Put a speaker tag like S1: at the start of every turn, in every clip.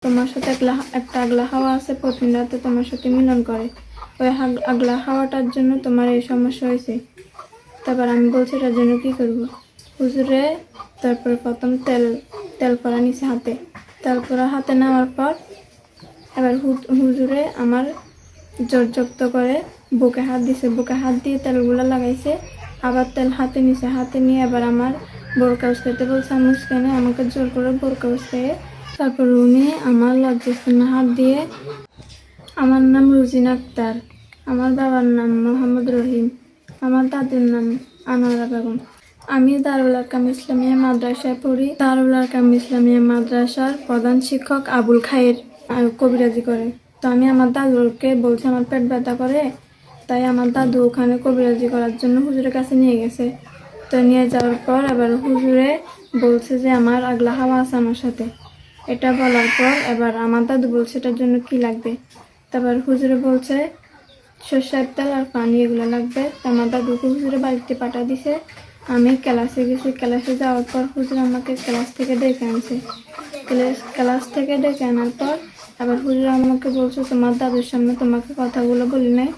S1: তোমার সাথে একটা আগলা হাওয়া আছে, প্রতিদিন রাতে তোমার সাথে মিলন করে। ওই আগলা হাওয়াটার জন্য তোমার এই সমস্যা হয়েছে। তারপর আমি বলছি এটার জন্য কি করবো। হুজুরে তারপর প্রথম তেল পরা নিছে হাতে। তেল পরা হাতে নেওয়ার পর এবার হুজুরে আমার জর্জক্ত করে বুকে হাত দিছে। বুকে হাত দিয়ে তেলগুলো লাগাইছে, আবার তেল হাতে নিছে। হাতে নিয়ে এবার আমার বোরকা উস্কাইতে বলছে। আমি উস্কাই না, আমাকে জোর করে বোরকা উস্কাইয়ে তারপর উনি আমার লজ্জাস্থানে হাত দিয়ে। আমার নাম রুজিনা আক্তার, আমার বাবার নাম মোহাম্মদ রহিম, আমার দাদির নাম আনোয়ারা বেগম। আমি দারুল আরকাম ইসলামিয়া মাদ্রাসায় পড়ি। দারুল আরকাম ইসলামিয়া মাদ্রাসার প্রধান শিক্ষক আবুল খায়ের কবিরাজি করে। তো আমি আমার দাদুকে বলছি আমার পেট ব্যথা করে, তাই আমার দাদু ওখানে কবিরাজি করার জন্য হুজুরের কাছে নিয়ে গেছে। তো নিয়ে যাওয়ার পর এবার হুজুরে বলছে যে আমার আগলা হাওয়া আছে আমার সাথে। এটা বলার পর এবার আমার দাদু বলছে এটার জন্য কি লাগবে। তারপর হুজুরে বলছে সর্ষের তেল আর পানি এগুলো লাগবে। তো আমার দাদুকে হুজুরে বাড়িতে পাঠা দিছে। আমি ক্লাসে গেছি। ক্লাসে যাওয়ার পর হুজুর আমাকে ক্লাস থেকে ডেকে আনছে। ক্লাস থেকে ডেকে আনার পর আবার হুজুর আমাকে বলছে তোমার দাদুর সামনে তোমাকে কথাগুলো বলি নাই,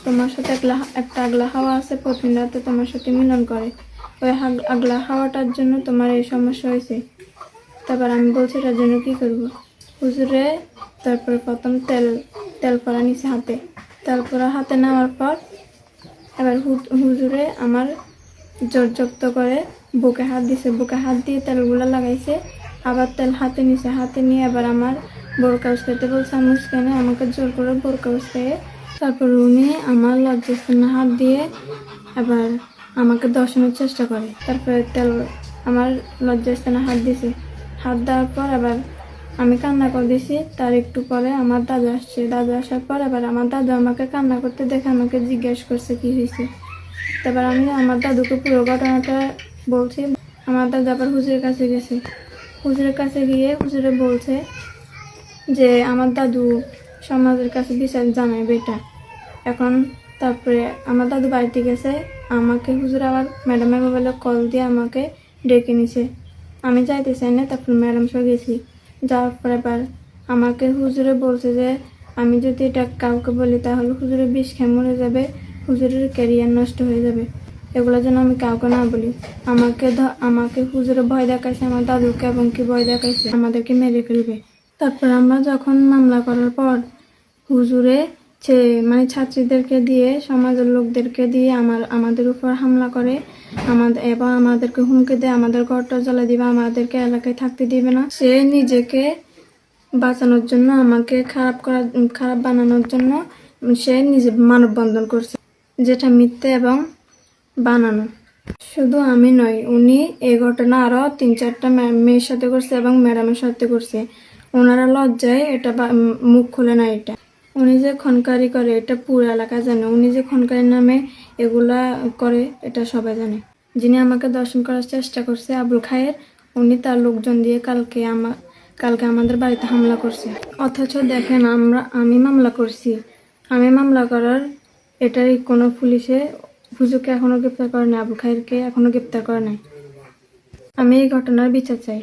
S1: তোমার সাথে একটা আগলা হাওয়া আছে, প্রতিদিন রাতে তোমার সাথে মিলন করে। ওই আগলা হাওয়াটার জন্য তোমার এই সমস্যা হয়েছে। তারপর আমি বলছি এটার জন্য কি করবো। হুজুরে তারপর প্রথম তেল পরা নিছে হাতে। তেল পরা হাতে নেওয়ার পর এবার হুজুরে আমার জর্জক্ত করে বুকে হাত দিছে। বুকে হাত দিয়ে তেলগুলো লাগাইছে, আবার তেল হাতে নিছে। হাতে নিয়ে এবার আমার বোরকা উস্কাইতে বলছে। আমি উস্কাই না, আমাকে জোর করে বোরকা উস্কাইয়ে তারপর উনি আমার লজ্জাস্থানে হাত দিয়ে এবার আমাকে দর্শনের চেষ্টা করে। তারপরে আমার লজ্জাস্থানে হাত দিছে। হাত দেওয়ার পর এবার আমি কান্না করে দিছি। তার একটু পরে আমার দাদু আসছে। দাদু আসার পর এবার আমার দাদু আমাকে কান্না করতে দেখে আমাকে জিজ্ঞেস করছে কি হয়েছে। তারপর আমি আমার দাদুকে পুরো ঘটনাটা বলছি। আমার দাদু আবার হুজুরের কাছে গেছে। হুজুরের কাছে গিয়ে হুজুরে বলছে যে আমার দাদু সমাজের কাছে বিচার জানায় বেটা। এখন তারপরে আমার দাদু বাড়িতে গেছে। আমাকে হুজুর আবার ম্যাডামের মোবাইলে কল দিয়ে আমাকে ডেকে নিছে। আমি যাইতে চাই না। তারপর ম্যাডাম সঙ্গে গেছি। যাওয়ার পর এবার আমাকে হুজুরে বলছে যে আমি যদি এটা কাউকে বলি তাহলে হুজুরের বিষ খেয়ে মরে যাবে, হুজুরের ক্যারিয়ার নষ্ট হয়ে যাবে। এগুলো যেন আমি কাউকে না বলি। আমাকে হুজুরে ভয় দেখাইছে, আমার দাদুকে এবং কি ভয় দেখাইছে আমাদেরকে মেরে ফেলবে। তারপর আমরা যখন মামলা করার পর হুজুরে মানে ছাত্রীদেরকে দিয়ে, সমাজের লোকদেরকে দিয়ে আমাদের উপর হামলা করে এবং আমাদেরকে হুমকি দেয় আমাদের ঘরটা জ্বালা দিবে, আমাদেরকে এলাকায় থাকতে দিবে না। সে নিজেকে বাঁচানোর জন্য, আমাকে খারাপ বানানোর জন্য সে নিজে মানববন্ধন করছে, যেটা মিথ্যে এবং বানানো। শুধু আমি নয়, উনি এই ঘটনা আরো 3-4টা মেয়ের সাথে করছে এবং ম্যাডামের সাথে করছে। ওনারা লজ্জায় এটা মুখ খুলে না। এটা উনি যে খনকারি করে এটা পুরো এলাকা জানে। উনি যে খনকারির নামে এগুলা করে এটা সবাই জানে। যিনি আমাকে দর্শন করার চেষ্টা করছে আবুল খায়ের, উনি তার লোকজন দিয়ে কালকে আমাদের বাড়িতে হামলা করছে। অথচ দেখেন আমি মামলা করছি। আমি মামলা করার এটারই কোনো পুলিশে হুজুরকে এখনো গ্রেপ্তার করে নাই, আবুল খায়েরকে এখনো গ্রেপ্তার করে নাই। আমি এই ঘটনার বিচার চাই।